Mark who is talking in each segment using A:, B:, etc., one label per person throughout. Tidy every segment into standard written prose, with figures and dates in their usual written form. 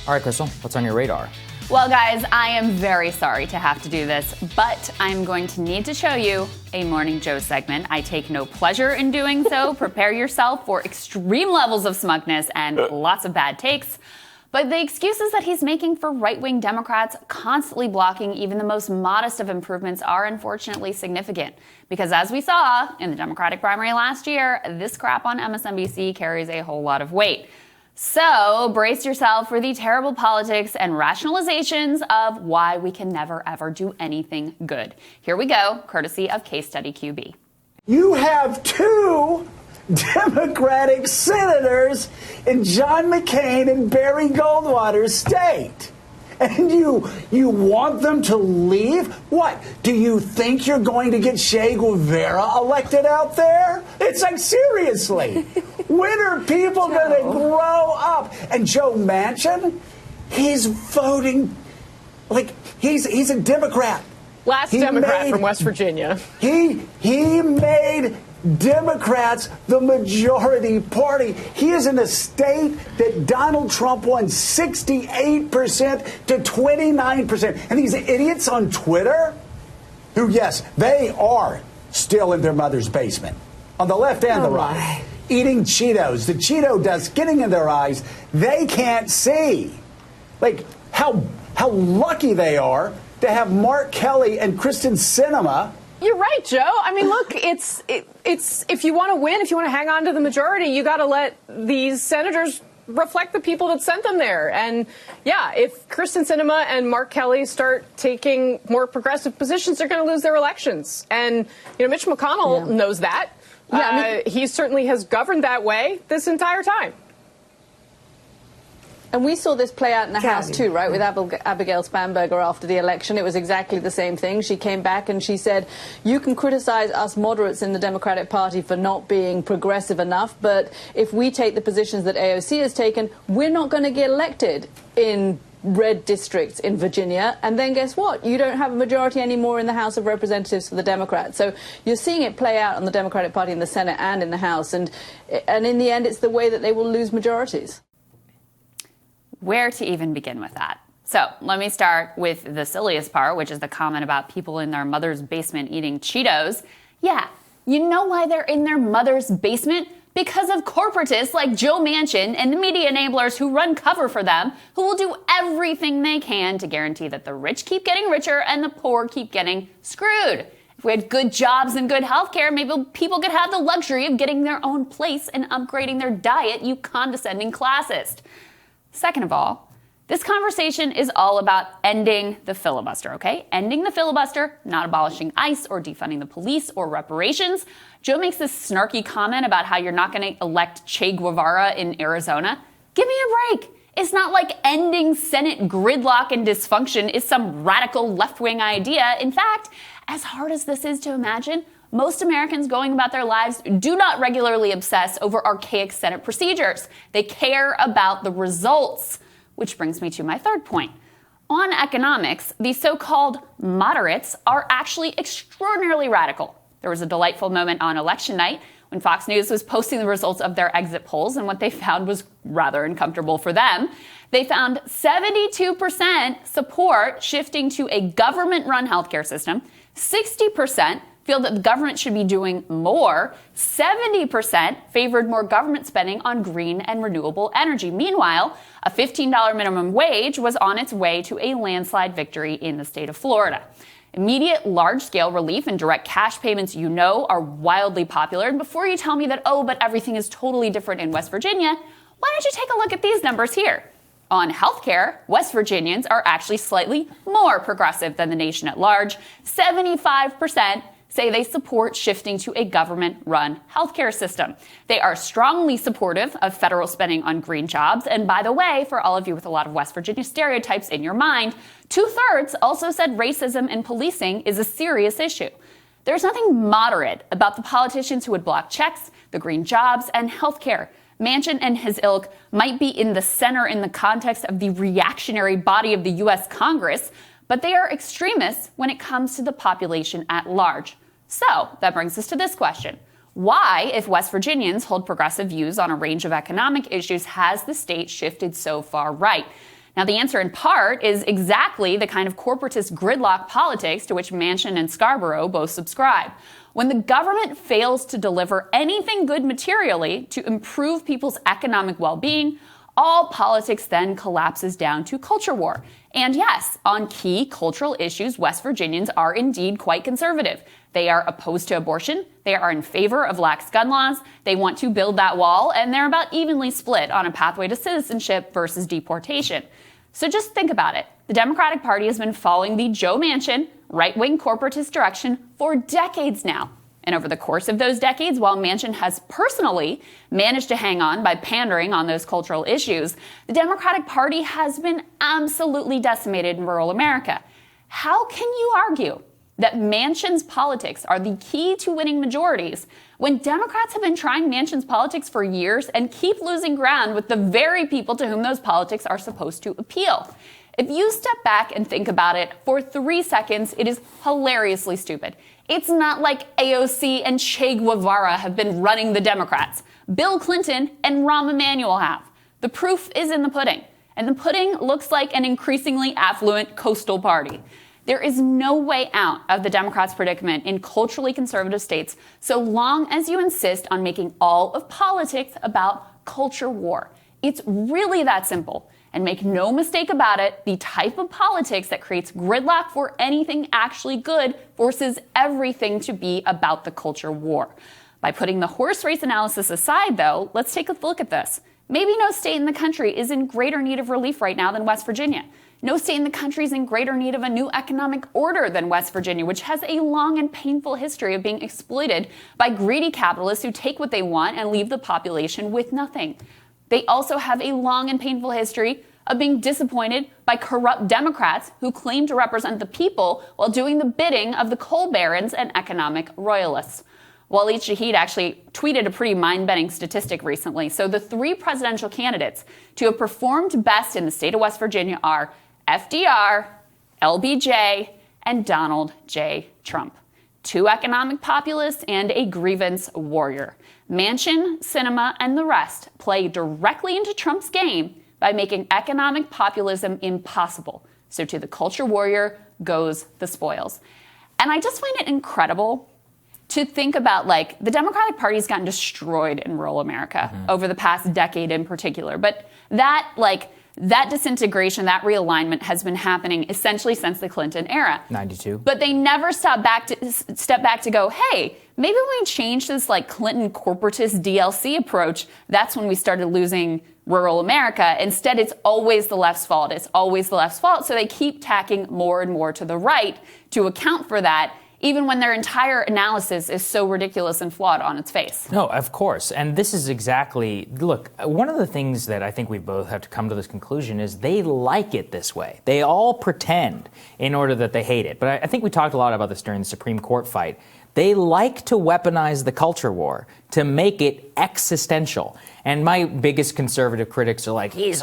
A: All right, Krystal, what's on your radar?
B: Well, guys, I am very sorry to have to do this, but I'm going to need to show you a Morning Joe segment. I take no pleasure in doing so. Prepare yourself for extreme levels of smugness and lots of bad takes. But the excuses that he's making for right-wing Democrats constantly blocking even the most modest of improvements are unfortunately significant. Because as we saw in the Democratic primary last year, this crap on MSNBC carries a whole lot of weight. So brace yourself for the terrible politics and rationalizations of why we can never, ever do anything good. Here we go, courtesy of Case Study QB.
C: You have two Democratic senators in John McCain and Barry Goldwater's state. And you want them to leave? What? Do you think you're going to get Che Guevara elected out there? It's like, seriously. When are people going to grow up? And Joe Manchin, he's voting like he's a Democrat.
D: Last Democrat from West Virginia.
C: He made Democrats the majority party. He is in a state that Donald Trump won 68% to 29%. And these idiots on Twitter, who, yes, they are still in their mother's basement, on the left and the right, eating Cheetos, the Cheeto dust getting in their eyes, they can't see. Like, how lucky they are to have Mark Kelly and Kristen Sinema.
D: You're right, Joe. I mean, look, it's if you want to win, if you want to hang on to the majority, you got to let these senators reflect the people that sent them there. And yeah, if Kristen Sinema and Mark Kelly start taking more progressive positions, they're going to lose their elections. And Mitch McConnell knows that. He certainly has governed that way this entire time.
E: And we saw this play out in the House, too, right, with Abigail Spanberger after the election. It was exactly the same thing. She came back and she said, you can criticize us moderates in the Democratic Party for not being progressive enough, but if we take the positions that AOC has taken, we're not going to get elected in red districts in Virginia. And then guess what? You don't have a majority anymore in the House of Representatives for the Democrats. So you're seeing it play out on the Democratic Party in the Senate and in the House. And in the end, it's the way that they will lose majorities.
B: Where to even begin with that? So let me start with the silliest part, which is the comment about people in their mother's basement eating Cheetos. Yeah, you know why they're in their mother's basement? Because of corporatists like Joe Manchin and the media enablers who run cover for them, who will do everything they can to guarantee that the rich keep getting richer and the poor keep getting screwed. If we had good jobs and good health care, maybe people could have the luxury of getting their own place and upgrading their diet, you condescending classist. Second of all, this conversation is all about ending the filibuster, okay? Ending the filibuster, not abolishing ICE or defunding the police or reparations. Joe makes this snarky comment about how you're not going to elect Che Guevara in Arizona. Give me a break. It's not like ending Senate gridlock and dysfunction is some radical left-wing idea. In fact, as hard as this is to imagine, most Americans going about their lives do not regularly obsess over archaic Senate procedures. They care about the results, which brings me to my third point. On economics, the so-called moderates are actually extraordinarily radical. There was a delightful moment on election night when Fox News was posting the results of their exit polls, and what they found was rather uncomfortable for them. They found 72% support shifting to a government-run healthcare system, 60% feel that the government should be doing more. 70% favored more government spending on green and renewable energy. Meanwhile, a $15 minimum wage was on its way to a landslide victory in the state of Florida. Immediate large-scale relief and direct cash payments, are wildly popular. And before you tell me that, but everything is totally different in West Virginia, why don't you take a look at these numbers here? On healthcare, West Virginians are actually slightly more progressive than the nation at large. 75% say they support shifting to a government-run healthcare system. They are strongly supportive of federal spending on green jobs. And by the way, for all of you with a lot of West Virginia stereotypes in your mind, 2/3 also said racism and policing is a serious issue. There's nothing moderate about the politicians who would block checks, the green jobs, and healthcare. Manchin and his ilk might be in the center in the context of the reactionary body of the U.S. Congress, but they are extremists when it comes to the population at large. So that brings us to this question. Why, if West Virginians hold progressive views on a range of economic issues, has the state shifted so far right? Now, the answer in part is exactly the kind of corporatist gridlock politics to which Manchin and Scarborough both subscribe. When the government fails to deliver anything good materially to improve people's economic well-being, all politics then collapses down to culture war. And yes, on key cultural issues, West Virginians are indeed quite conservative. They are opposed to abortion, they are in favor of lax gun laws, they want to build that wall, and they're about evenly split on a pathway to citizenship versus deportation. So just think about it. The Democratic Party has been following the Joe Manchin right-wing corporatist direction for decades now. And over the course of those decades, while Manchin has personally managed to hang on by pandering on those cultural issues, the Democratic Party has been absolutely decimated in rural America. How can you argue that Manchin's politics are the key to winning majorities when Democrats have been trying Manchin's politics for years and keep losing ground with the very people to whom those politics are supposed to appeal? If you step back and think about it for 3 seconds, it is hilariously stupid. It's not like AOC and Che Guevara have been running the Democrats. Bill Clinton and Rahm Emanuel have. The proof is in the pudding. And the pudding looks like an increasingly affluent coastal party. There is no way out of the Democrats' predicament in culturally conservative states so long as you insist on making all of politics about culture war. It's really that simple. And make no mistake about it, the type of politics that creates gridlock for anything actually good forces everything to be about the culture war. By putting the horse race analysis aside, though, let's take a look at this. Maybe no state in the country is in greater need of relief right now than West Virginia. No state in the country is in greater need of a new economic order than West Virginia, which has a long and painful history of being exploited by greedy capitalists who take what they want and leave the population with nothing. They also have a long and painful history of being disappointed by corrupt Democrats who claim to represent the people while doing the bidding of the coal barons and economic royalists. Waleed Shahid actually tweeted a pretty mind-bending statistic recently. So the 3 presidential candidates to have performed best in the state of West Virginia are FDR, LBJ, and Donald J. Trump. 2 economic populists and a grievance warrior. Manchin, Sinema, and the rest play directly into Trump's game by making economic populism impossible. So to the culture warrior goes the spoils. And I just find it incredible to think about, like, the Democratic Party's gotten destroyed in rural America over the past decade in particular. But that disintegration, that realignment has been happening essentially since the Clinton era.
A: 92.
B: But they never step back to go, hey, maybe when we change this like Clinton corporatist DLC approach, that's when we started losing rural America. Instead, it's always the left's fault. It's always the left's fault. So they keep tacking more and more to the right to account for that, even when their entire analysis is so ridiculous and flawed on its face.
A: No, of course. And this is exactly, look, one of the things that I think we both have to come to this conclusion is they like it this way. They all pretend in order that they hate it. But I think we talked a lot about this during the Supreme Court fight. They like to weaponize the culture war to make it existential. And my biggest conservative critics are like, he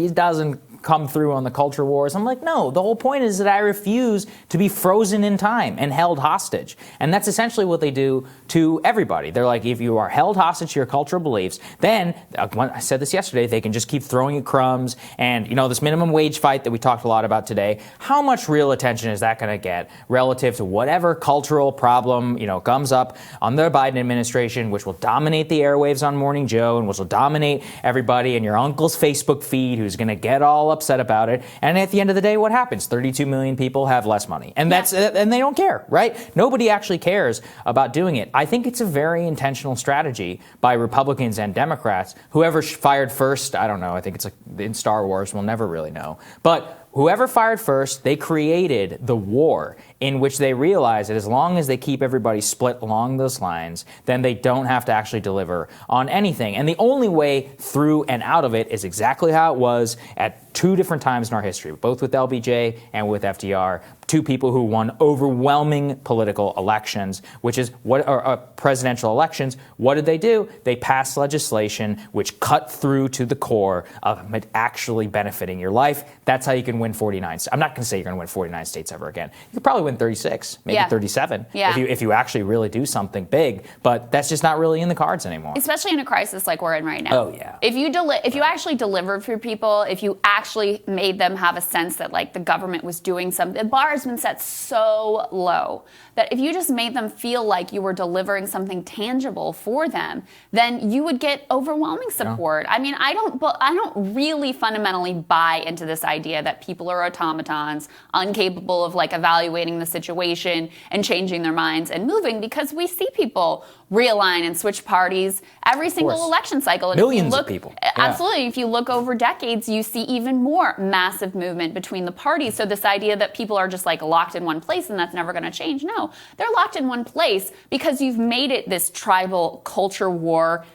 A: doesn't come through on the culture wars. I'm like, no, the whole point is that I refuse to be frozen in time and held hostage. And that's essentially what they do to everybody. They're like, if you are held hostage to your cultural beliefs, then, I said this yesterday, they can just keep throwing you crumbs. And, this minimum wage fight that we talked a lot about today, how much real attention is that going to get relative to whatever cultural problem, comes up on the Biden administration, which will dominate the airwaves on Morning Joe and which will dominate everybody and your uncle's Facebook feed who's going to get all upset about it. And at the end of the day, what happens? 32 million people have less money. And and they don't care, right? Nobody actually cares about doing it. I think it's a very intentional strategy by Republicans and Democrats. Whoever fired first, I don't know. I think it's like in Star Wars, we'll never really know. But whoever fired first, they created the war in which they realize that as long as they keep everybody split along those lines, then they don't have to actually deliver on anything. And the only way through and out of it is exactly how it was at 2 different times in our history, both with LBJ and with FDR, 2 people who won overwhelming political elections, which is presidential elections. What did they do? They passed legislation which cut through to the core of actually benefiting your life. That's how you can win 49. I'm not going to say you're going to win 49 states ever again. You could probably win 36, maybe 37, if you actually really do something big. But that's just not really in the cards anymore.
B: Especially in a crisis like we're in right now.
A: Oh, yeah.
B: If you actually delivered for people, if you actually actually made them have a sense that like the government was doing something. The bar has been set so low that if you just made them feel like you were delivering something tangible for them, then you would get overwhelming support. I mean, I don't really fundamentally buy into this idea that people are automatons, incapable of like evaluating the situation and changing their minds and moving, because we see people realign and switch parties every single election cycle. And
A: millions of people.
B: Absolutely. If you look over decades, you see even more massive movement between the parties. So this idea that people are just like locked in one place and that's never going to change. No, they're locked in one place because you've made it this tribal culture war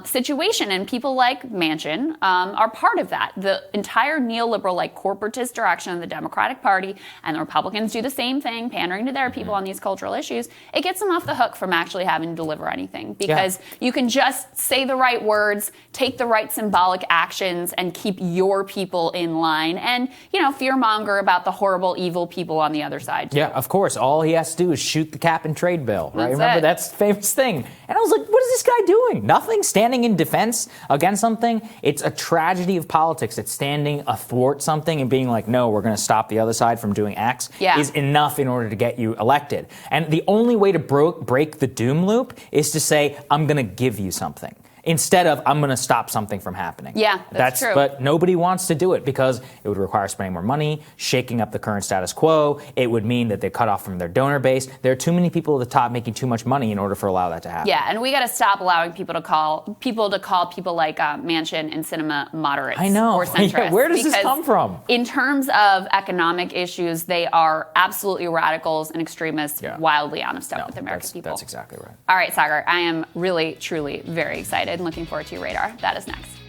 B: situation. And people like Manchin are part of that. The entire neoliberal, like corporatist direction of the Democratic Party, and the Republicans do the same thing, pandering to their people on these cultural issues. It gets them off the hook from actually having to deliver anything, because you can just say the right words, take the right symbolic actions, and keep your people in line, and fearmonger about the horrible, evil people on the other side too.
A: Yeah, of course. All he has to do is shoot the cap and trade bill, right?
B: That's
A: Remember,
B: it.
A: that's the famous thing. And I was like, what is this guy doing? Nothing? Standing in defense against something? It's a tragedy of politics that standing athwart something and being like, no, we're going to stop the other side from doing X is enough in order to get you elected. And the only way to break the doom loop is to say, I'm going to give you something, instead of I'm going to stop something from happening.
B: Yeah, that's true.
A: But nobody wants to do it because it would require spending more money, shaking up the current status quo. It would mean that they cut off from their donor base. There are too many people at the top making too much money in order for allow that to happen.
B: Yeah, and we got to stop allowing people to call people like Manchin and Sinema moderates.
A: I know.
B: Or centrists.
A: Yeah, where does this come from?
B: In terms of economic issues, they are absolutely radicals and extremists, wildly out of step with the American people.
A: That's exactly right.
B: All right, Sagar, I am really, truly very excited and looking forward to your radar. That is next.